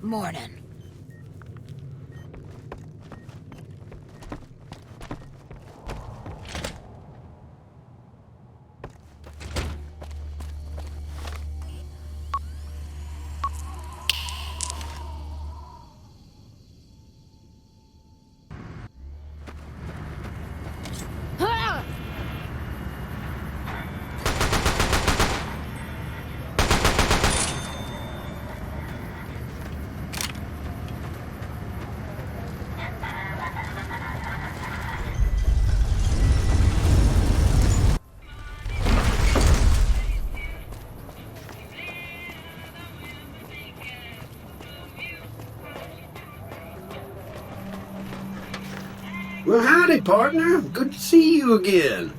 Morning. Well, howdy, partner. Good to see you again.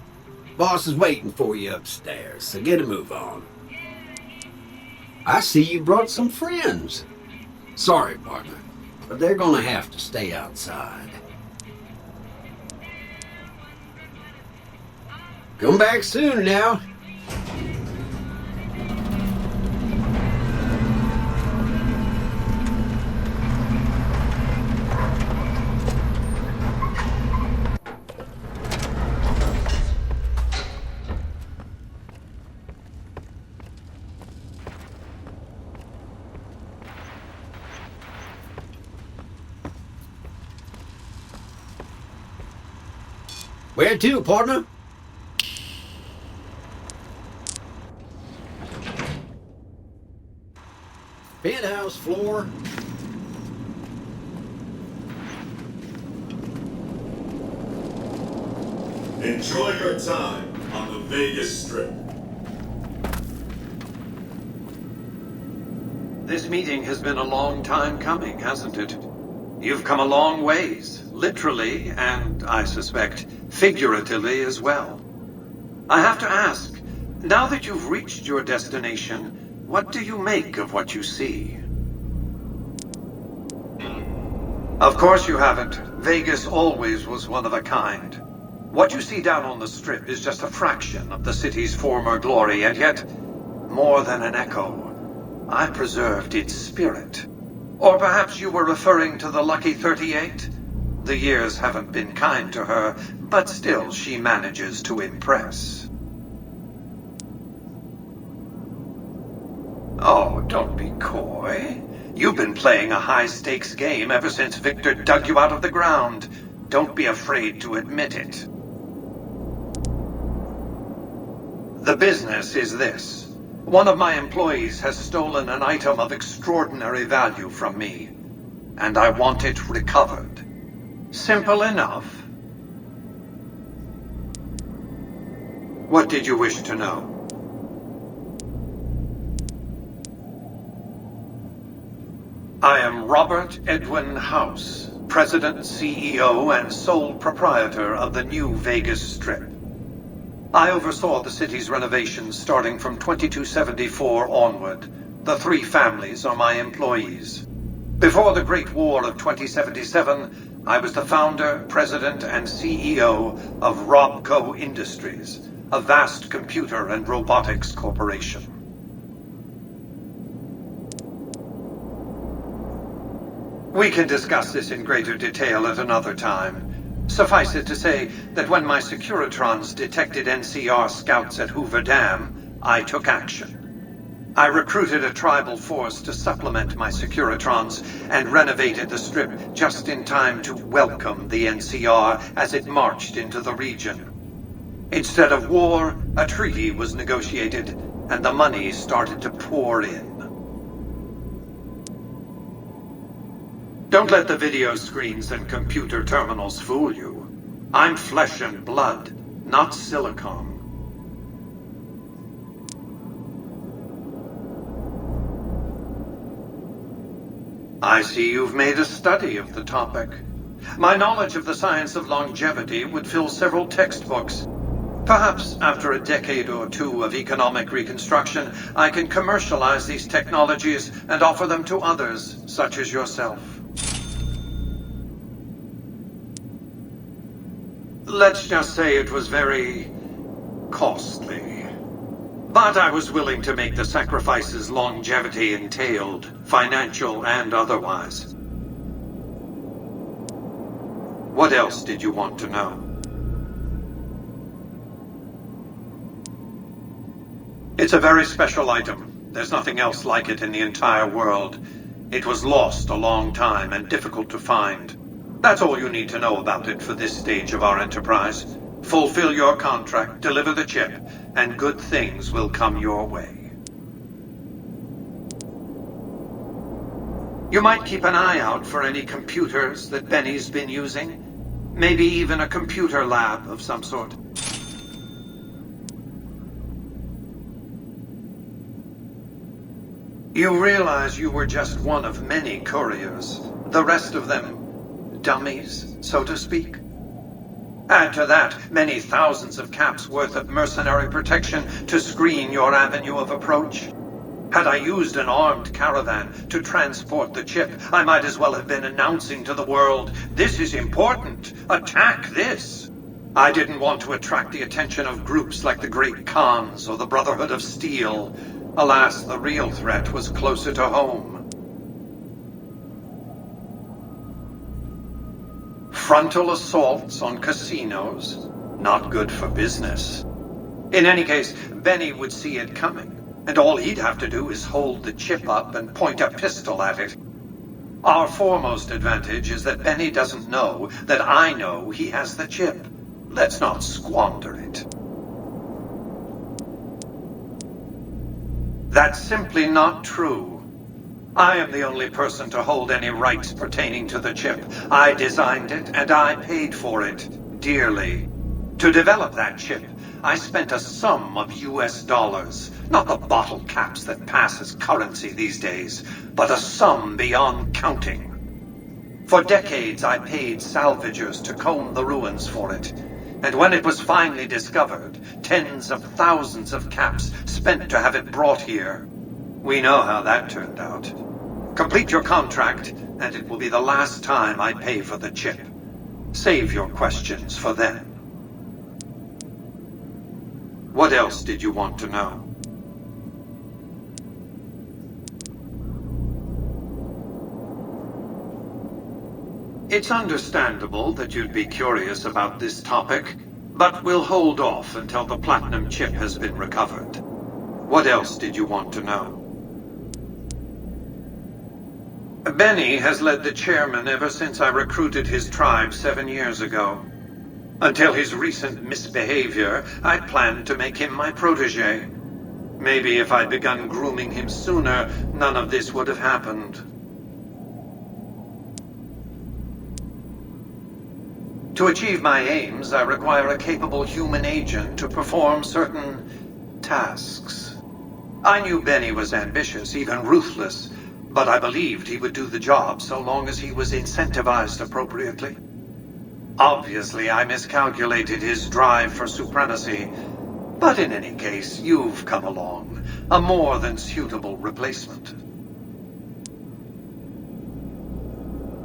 Boss is waiting for you upstairs, so get a move on. I see you brought some friends. Sorry, partner, but they're gonna have to stay outside. Come back soon now. Where to, partner? Penthouse floor. Enjoy your time on the Vegas Strip. This meeting has been a long time coming, hasn't it? You've come a long ways, literally, and I suspect figuratively as well. I have to ask, now that you've reached your destination, what do you make of what you see? Of course you haven't. Vegas always was one of a kind. What you see down on the Strip is just a fraction of the city's former glory, and yet, more than an echo, I preserved its spirit. Or perhaps you were referring to the Lucky 38? The years haven't been kind to her, but still she manages to impress. Oh, don't be coy. You've been playing a high-stakes game ever since Victor dug you out of the ground. Don't be afraid to admit it. The business is this. One of my employees has stolen an item of extraordinary value from me, and I want it recovered. Simple enough. What did you wish to know? I am Robert Edwin House, President, CEO, and sole proprietor of the new Vegas Strip. I oversaw the city's renovations starting from 2274 onward. The three families are my employees. Before the Great War of 2077, I was the founder, president, and CEO of Robco Industries, a vast computer and robotics corporation. We can discuss this in greater detail at another time. Suffice it to say that when my Securitrons detected NCR scouts at Hoover Dam, I took action. I recruited a tribal force to supplement my Securitrons and renovated the Strip just in time to welcome the NCR as it marched into the region. Instead of war, a treaty was negotiated, and the money started to pour in. Don't let the video screens and computer terminals fool you. I'm flesh and blood, not silicon. I see you've made a study of the topic. My knowledge of the science of longevity would fill several textbooks. Perhaps after a decade or two of economic reconstruction, I can commercialize these technologies and offer them to others, such as yourself. Let's just say it was very costly. But I was willing to make the sacrifices longevity entailed, financial and otherwise. What else did you want to know? It's a very special item. There's nothing else like it in the entire world. It was lost a long time and difficult to find. That's all you need to know about it for this stage of our enterprise. Fulfill your contract, deliver the chip, and good things will come your way. You might keep an eye out for any computers that Benny's been using. Maybe even a computer lab of some sort. You realize you were just one of many couriers. The rest of them, dummies, so to speak. Add to that many thousands of caps worth of mercenary protection to screen your avenue of approach. Had I used an armed caravan to transport the chip, I might as well have been announcing to the world, "This is important. Attack this." I didn't want to attract the attention of groups like the Great Khans or the Brotherhood of Steel. Alas, the real threat was closer to home. Frontal assaults on casinos? Not good for business. In any case, Benny would see it coming, and all he'd have to do is hold the chip up and point a pistol at it. Our foremost advantage is that Benny doesn't know that I know he has the chip. Let's not squander it. That's simply not true. I am the only person to hold any rights pertaining to the chip. I designed it, and I paid for it, dearly. To develop that chip, I spent a sum of US dollars. Not the bottle caps that pass as currency these days, but a sum beyond counting. For decades, I paid salvagers to comb the ruins for it. And when it was finally discovered, tens of thousands of caps spent to have it brought here. We know how that turned out. Complete your contract, and it will be the last time I pay for the chip. Save your questions for then. What else did you want to know? It's understandable that you'd be curious about this topic, but we'll hold off until the platinum chip has been recovered. What else did you want to know? Benny has led the chairman ever since I recruited his tribe 7 years ago. Until his recent misbehavior, I planned to make him my protege. Maybe if I'd begun grooming him sooner, none of this would have happened. To achieve my aims, I require a capable human agent to perform certain tasks. I knew Benny was ambitious, even ruthless, but I believed he would do the job so long as he was incentivized appropriately. Obviously, I miscalculated his drive for supremacy, but in any case, you've come along, a more than suitable replacement.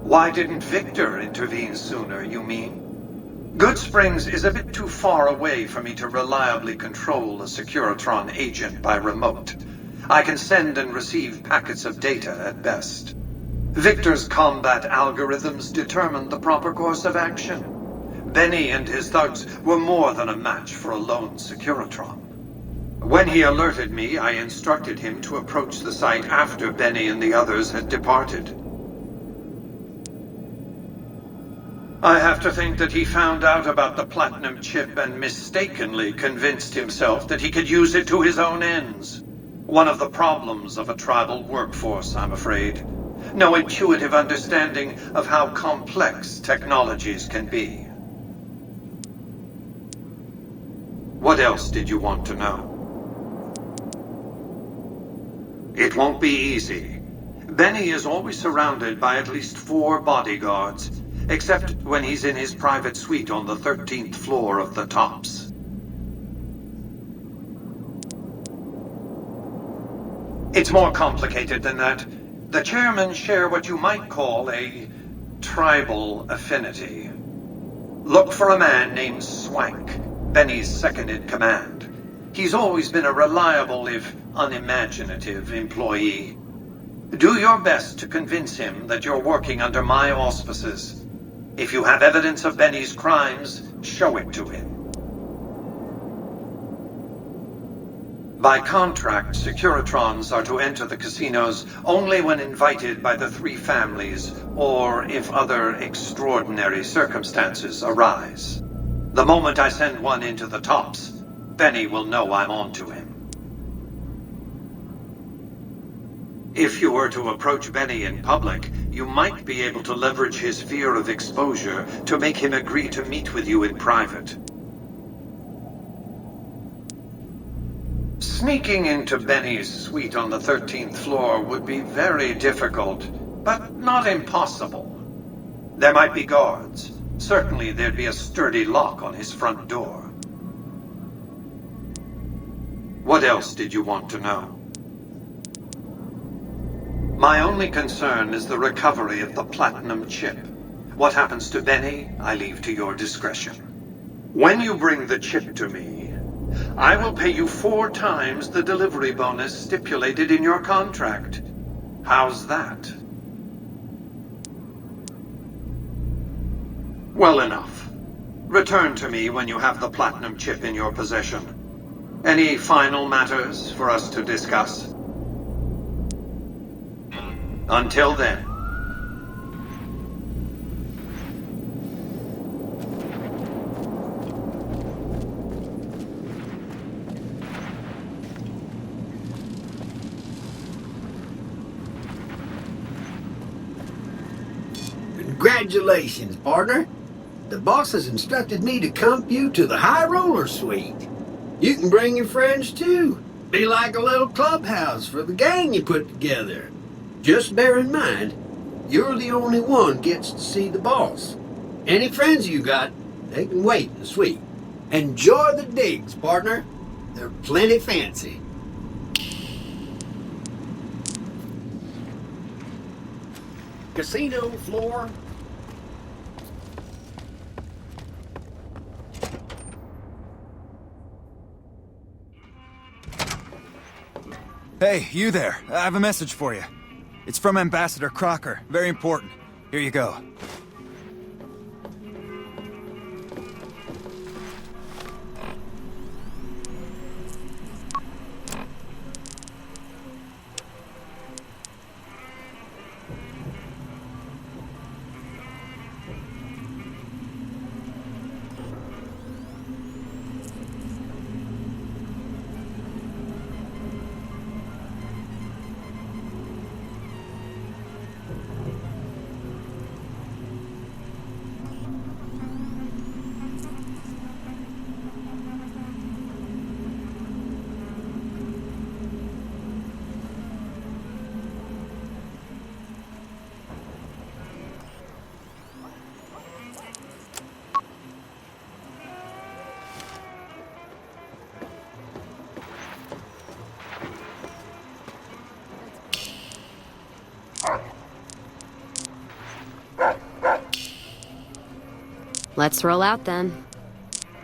Why didn't Victor intervene sooner, you mean? Goodsprings is a bit too far away for me to reliably control a Securitron agent by remote. I can send and receive packets of data at best. Victor's combat algorithms determined the proper course of action. Benny and his thugs were more than a match for a lone Securitron. When he alerted me, I instructed him to approach the site after Benny and the others had departed. I have to think that he found out about the platinum chip and mistakenly convinced himself that he could use it to his own ends. One of the problems of a tribal workforce, I'm afraid. No intuitive understanding of how complex technologies can be. What else did you want to know? It won't be easy. Benny is always surrounded by at least 4 bodyguards, except when he's in his private suite on the 13th floor of the Tops. It's more complicated than that. The chairmen share what you might call a tribal affinity. Look for a man named Swank, Benny's second in command. He's always been a reliable, if unimaginative, employee. Do your best to convince him that you're working under my auspices. If you have evidence of Benny's crimes, show it to him. By contract, Securitrons are to enter the casinos only when invited by the three families, or if other extraordinary circumstances arise. The moment I send one into the tops, Benny will know I'm on to him. If you were to approach Benny in public, you might be able to leverage his fear of exposure to make him agree to meet with you in private. Sneaking into Benny's suite on the 13th floor would be very difficult, but not impossible. There might be guards. Certainly there'd be a sturdy lock on his front door. What else did you want to know? My only concern is the recovery of the platinum chip. What happens to Benny, I leave to your discretion. When you bring the chip to me, I will pay you 4 times the delivery bonus stipulated in your contract. How's that? Well enough. Return to me when you have the platinum chip in your possession. Any final matters for us to discuss? Until then. Congratulations, partner. The boss has instructed me to comp you to the High Roller Suite. You can bring your friends too. Be like a little clubhouse for the gang you put together. Just bear in mind, you're the only one gets to see the boss. Any friends you got, they can wait in the suite. Enjoy the digs, partner. They're plenty fancy. Casino floor. Hey, you there. I have a message for you. It's from Ambassador Crocker. Very important. Here you go. Let's roll out then.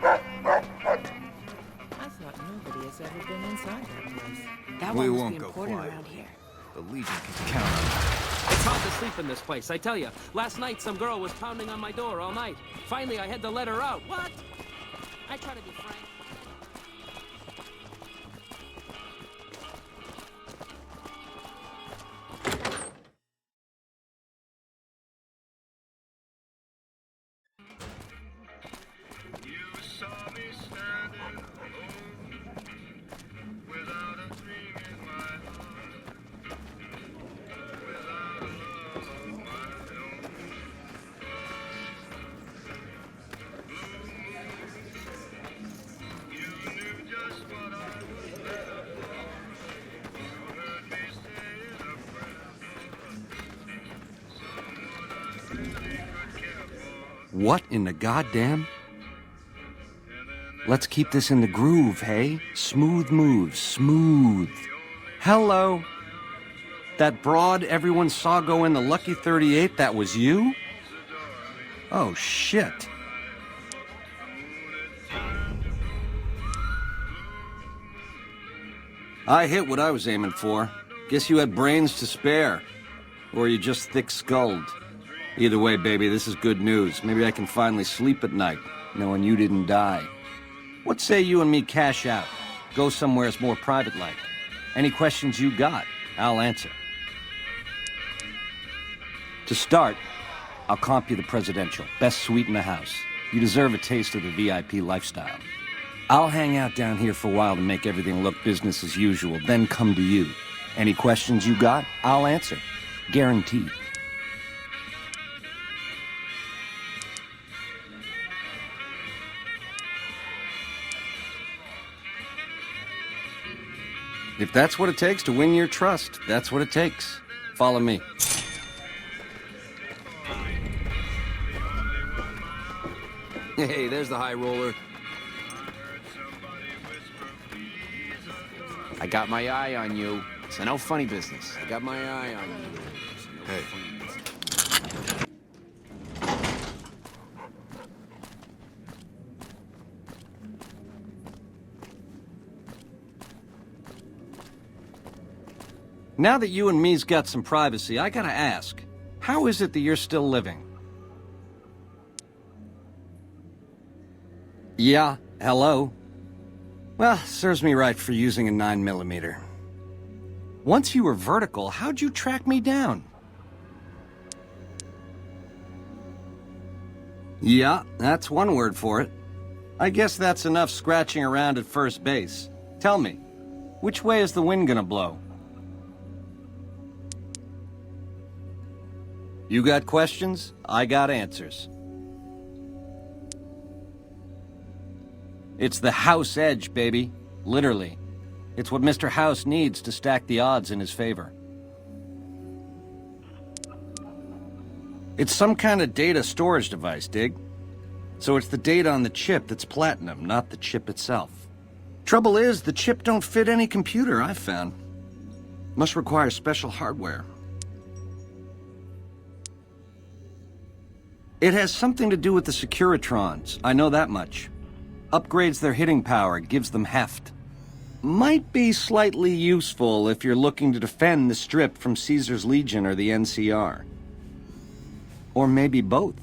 I thought nobody has ever been inside that place. That We one must won't be go important quiet. around here. The Legion can count on it. It's hard to sleep in this place, I tell you. Last night, some girl was pounding on my door all night. Finally, I had to let her out. What? I try to be frank. What in the goddamn? Let's keep this in the groove, hey? Smooth moves, smooth. Hello? That broad everyone saw go in the Lucky 38, that was you? Oh, shit. I hit what I was aiming for. Guess you had brains to spare. Or you just thick-skulled. Either way, baby, this is good news. Maybe I can finally sleep at night, knowing you didn't die. What say you and me cash out? Go somewheres more private-like. Any questions you got, I'll answer. To start, I'll comp you the presidential. Best suite in the house. You deserve a taste of the VIP lifestyle. I'll hang out down here for a while to make everything look business as usual, then come to you. Any questions you got, I'll answer. Guaranteed. If that's what it takes to win your trust, that's what it takes. Follow me. Hey, there's the high roller. I got my eye on you. So no funny business. I got my eye on you. Hey. Now that you and me's got some privacy, I gotta ask, how is it that you're still living? Yeah, hello? Well, serves me right for using a 9mm. Once you were vertical, how'd you track me down? Yeah, that's one word for it. I guess that's enough scratching around at first base. Tell me, which way is the wind gonna blow? You got questions? I got answers. It's the house edge, baby. Literally. It's what Mr. House needs to stack the odds in his favor. It's some kind of data storage device, dig? So it's the data on the chip that's platinum, not the chip itself. Trouble is, the chip don't fit any computer I've found. Must require special hardware. It has something to do with the Securitrons, I know that much. Upgrades their hitting power, gives them heft. Might be slightly useful if you're looking to defend the Strip from Caesar's Legion or the NCR. Or maybe both.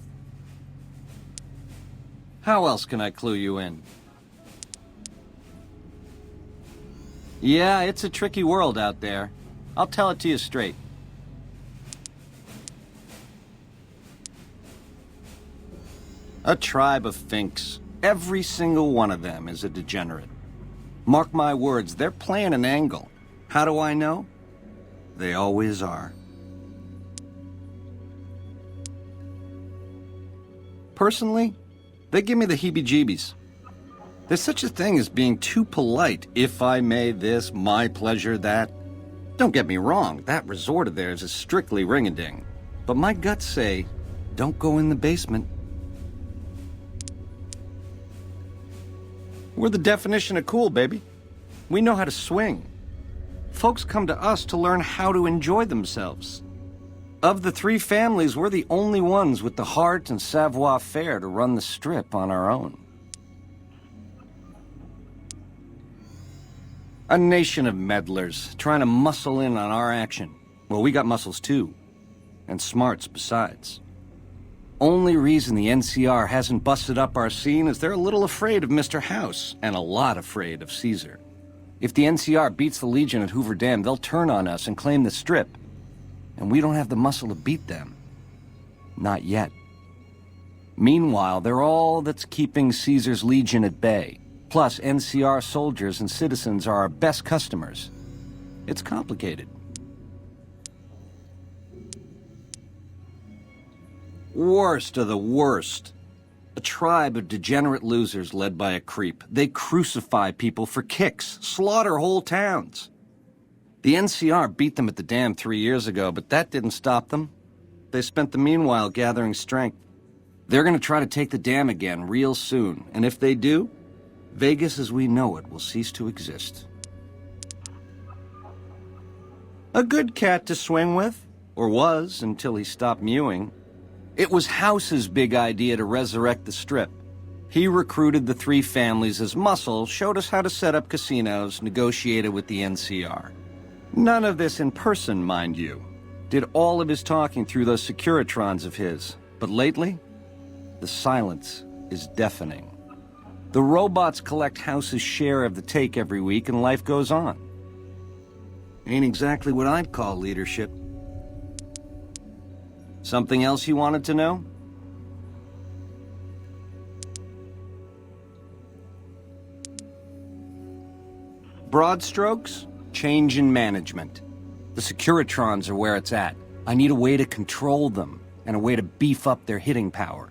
How else can I clue you in? Yeah, it's a tricky world out there. I'll tell it to you straight. A tribe of finks. Every single one of them is a degenerate. Mark my words, they're playing an angle. How do I know? They always are. Personally, they give me the heebie-jeebies. There's such a thing as being too polite, if I may this, my pleasure that. Don't get me wrong, that resort of theirs is strictly ring-a-ding. But my guts say, don't go in the basement. We're the definition of cool, baby. We know how to swing. Folks come to us to learn how to enjoy themselves. Of the three families, we're the only ones with the heart and savoir-faire to run the Strip on our own. A nation of meddlers trying to muscle in on our action. Well, we got muscles too. And smarts besides. Only reason the NCR hasn't busted up our scene is they're a little afraid of Mr. House, and a lot afraid of Caesar. If the NCR beats the Legion at Hoover Dam, they'll turn on us and claim the Strip. And we don't have the muscle to beat them. Not yet. Meanwhile, they're all that's keeping Caesar's Legion at bay. Plus, NCR soldiers and citizens are our best customers. It's complicated. Worst of the worst. A tribe of degenerate losers led by a creep. They crucify people for kicks, slaughter whole towns. The NCR beat them at the dam 3 years ago, but that didn't stop them. They spent the meanwhile gathering strength. They're gonna try to take the dam again real soon, and if they do, Vegas as we know it will cease to exist. A good cat to swing with, or was until he stopped mewing. It was House's big idea to resurrect the Strip. He recruited the three families as muscle, showed us how to set up casinos, negotiated with the NCR. None of this in person, mind you. Did all of his talking through those Securitrons of his. But lately, the silence is deafening. The robots collect House's share of the take every week, and life goes on. Ain't exactly what I'd call leadership. Something else you wanted to know? Broad strokes, change in management. The Securitrons are where it's at. I need a way to control them, and a way to beef up their hitting power.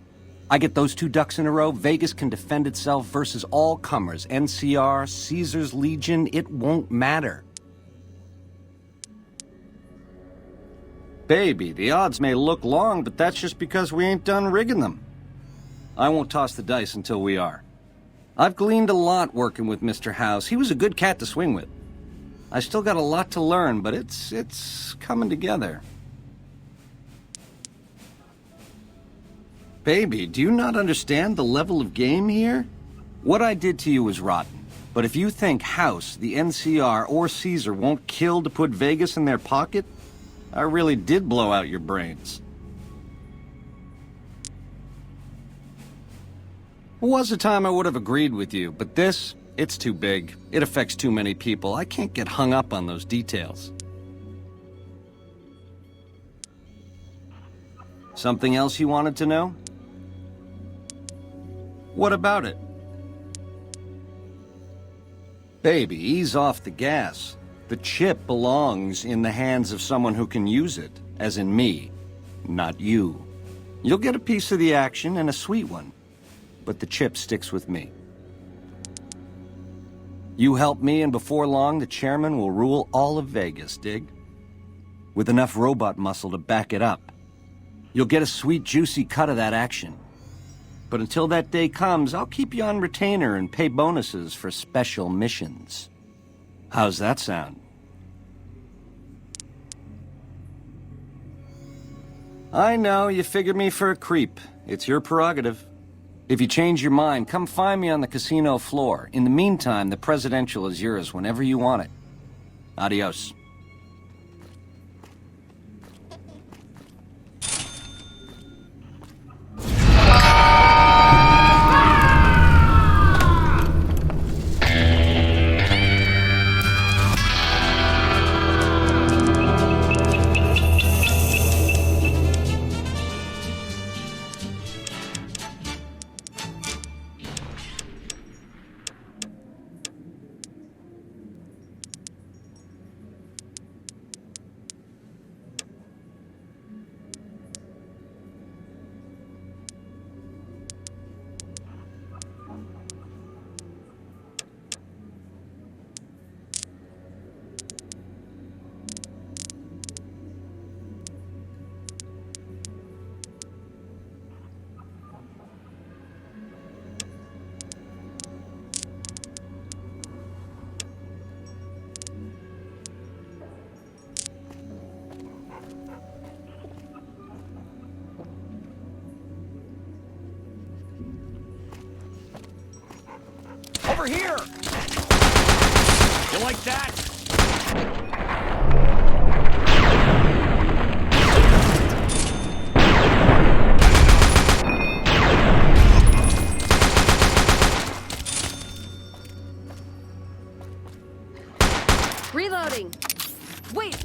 I get those two ducks in a row, Vegas can defend itself versus all comers. NCR, Caesar's Legion, it won't matter. Baby, the odds may look long, but that's just because we ain't done rigging them. I won't toss the dice until we are. I've gleaned a lot working with Mr. House. He was a good cat to swing with. I still got a lot to learn, but it's coming together. Baby, do you not understand the level of game here? What I did to you was rotten. But if you think House, the NCR, or Caesar won't kill to put Vegas in their pocket, I really did blow out your brains. There was a time I would have agreed with you, but this, it's too big. It affects too many people. I can't get hung up on those details. Something else you wanted to know? What about it? Baby, ease off the gas. The chip belongs in the hands of someone who can use it, as in me, not you. You'll get a piece of the action, and a sweet one, but the chip sticks with me. You help me, and before long, the chairman will rule all of Vegas, dig? With enough robot muscle to back it up. You'll get a sweet, juicy cut of that action. But until that day comes, I'll keep you on retainer and pay bonuses for special missions. How's that sound? I know, you figured me for a creep. It's your prerogative. If you change your mind, come find me on the casino floor. In the meantime, the presidential is yours whenever you want it. Adios. Over here! You like that? Reloading! Wait!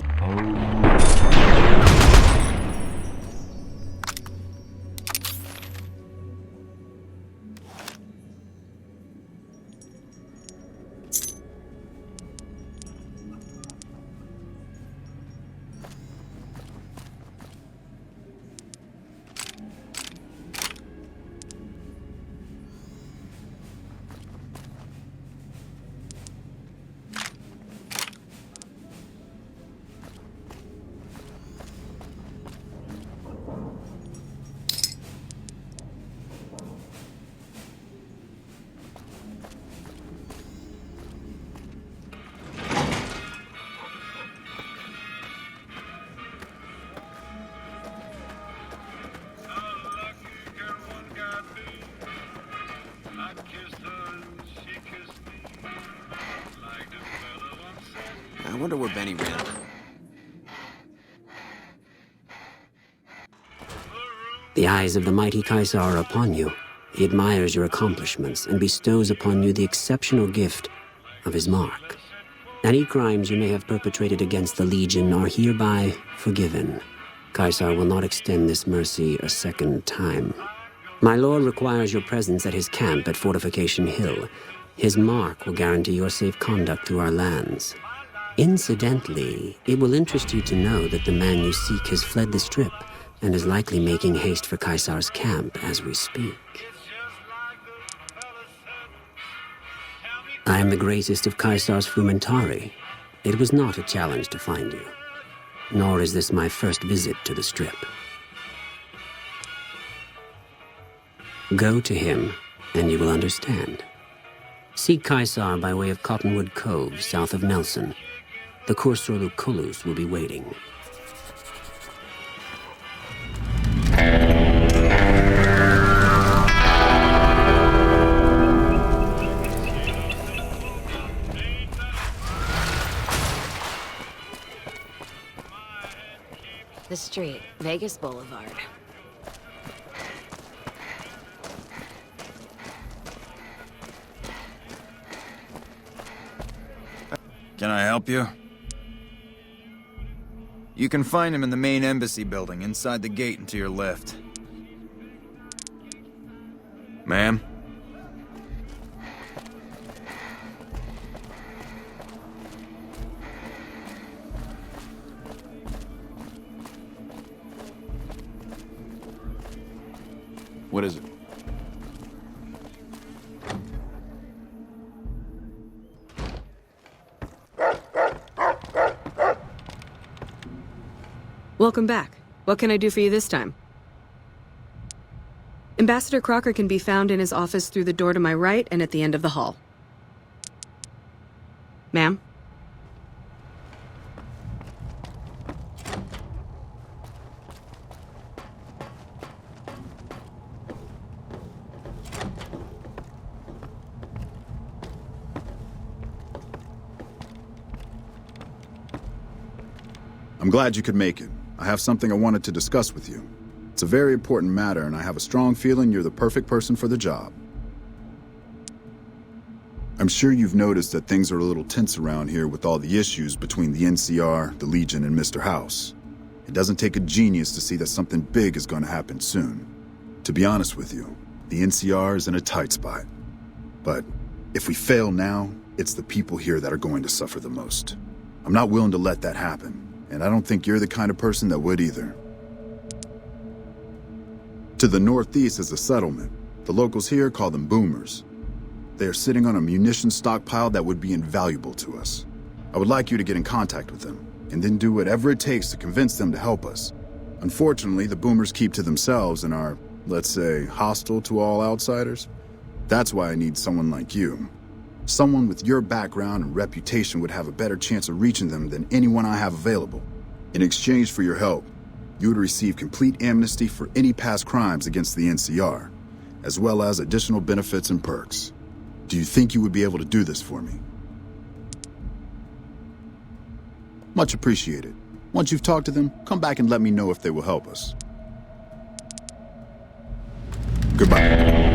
I wonder where Benny ran. The eyes of the mighty Caesar are upon you. He admires your accomplishments and bestows upon you the exceptional gift of his mark. Any crimes you may have perpetrated against the Legion are hereby forgiven. Caesar will not extend this mercy a second time. My lord requires your presence at his camp at Fortification Hill. His mark will guarantee your safe conduct through our lands. Incidentally, it will interest you to know that the man you seek has fled the Strip and is likely making haste for Caesar's camp as we speak. I am the greatest of Caesar's frumentari. It was not a challenge to find you. Nor is this my first visit to the Strip. Go to him, and you will understand. Seek Caesar by way of Cottonwood Cove, south of Nelson. The Cursor Lucullus will be waiting. The street, Vegas Boulevard. Can I help you? You can find him in the main embassy building, inside the gate and to your left. Ma'am? What is it? Welcome back. What can I do for you this time? Ambassador Crocker can be found in his office through the door to my right and at the end of the hall. Ma'am? I'm glad you could make it. I have something I wanted to discuss with you. It's a very important matter, and I have a strong feeling you're the perfect person for the job. I'm sure you've noticed that things are a little tense around here with all the issues between the NCR, the Legion, and Mr. House. It doesn't take a genius to see that something big is going to happen soon. To be honest with you, the NCR is in a tight spot. But if we fail now, it's the people here that are going to suffer the most. I'm not willing to let that happen. And I don't think you're the kind of person that would either. To the northeast is a settlement. The locals here call them boomers. They are sitting on a munitions stockpile that would be invaluable to us. I would like you to get in contact with them, and then do whatever it takes to convince them to help us. Unfortunately, the boomers keep to themselves and are, let's say, hostile to all outsiders. That's why I need someone like you. Someone with your background and reputation would have a better chance of reaching them than anyone I have available. In exchange for your help, you would receive complete amnesty for any past crimes against the NCR, as well as additional benefits and perks. Do you think you would be able to do this for me? Much appreciated. Once you've talked to them, come back and let me know if they will help us. Goodbye.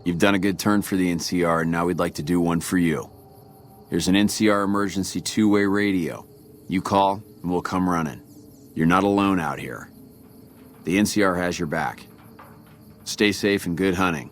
You've done a good turn for the NCR, and now we'd like to do one for you. Here's an NCR emergency two-way radio. You call, and we'll come running. You're not alone out here. The NCR has your back. Stay safe and good hunting.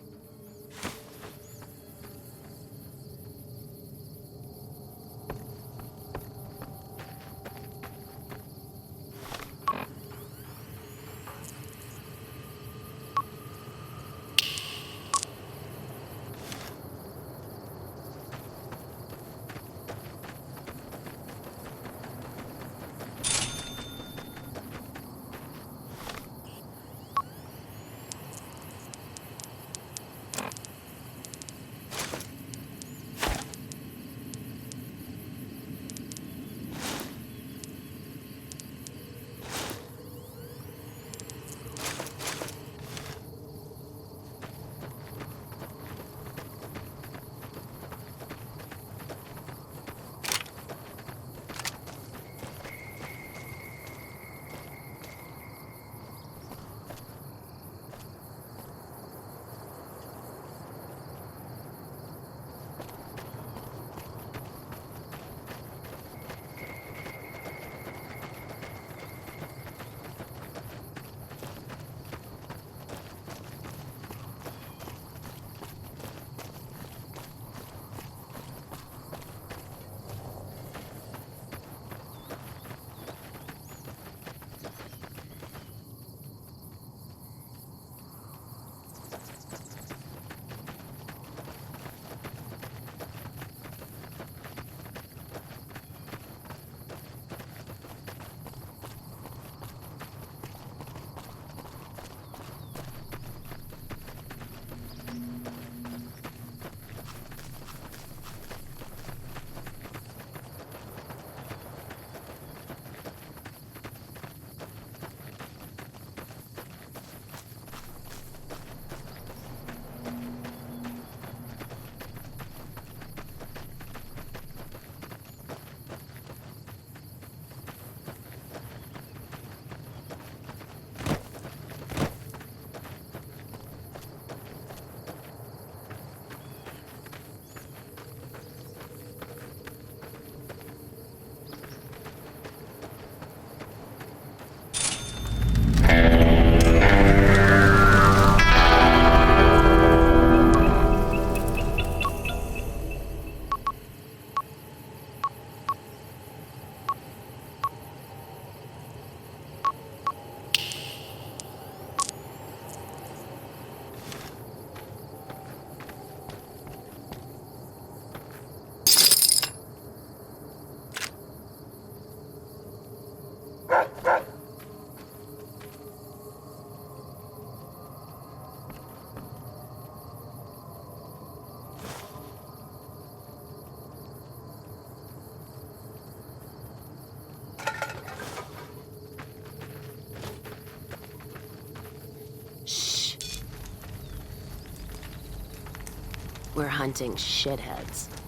We're hunting shitheads.